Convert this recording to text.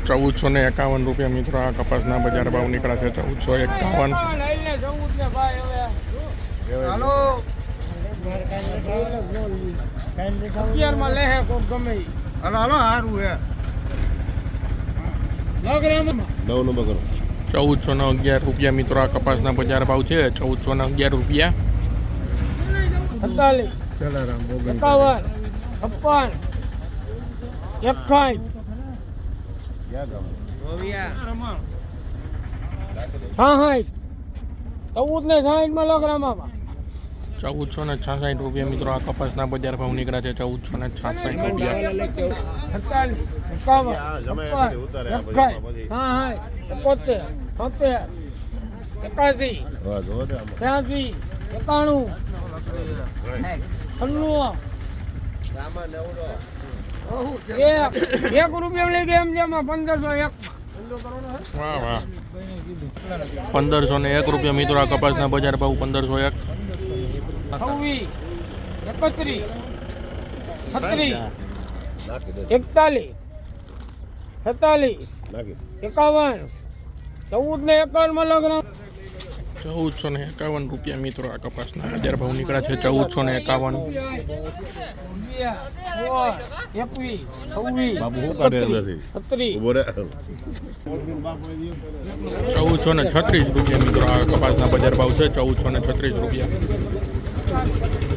₹1451 મિત્રો આ કપાસના બજાર ભાવ નીકળ્યા છે 1411 મિત્રો આ કપાસના બજાર ભાવ છે 1411 ₹1466 મિત્રો આ કપાસના બજાર ભાવ નીકળ્યા છે ₹1501 મિત્રો આ કપાસના બજાર ભાવ 1501 ₹1451 મિત્રો આ કપાસના બજાર ભાવ નીકળ્યા છે 1451 ₹1436 મિત્રો આ કપાસના બજાર ભાવ છે 1436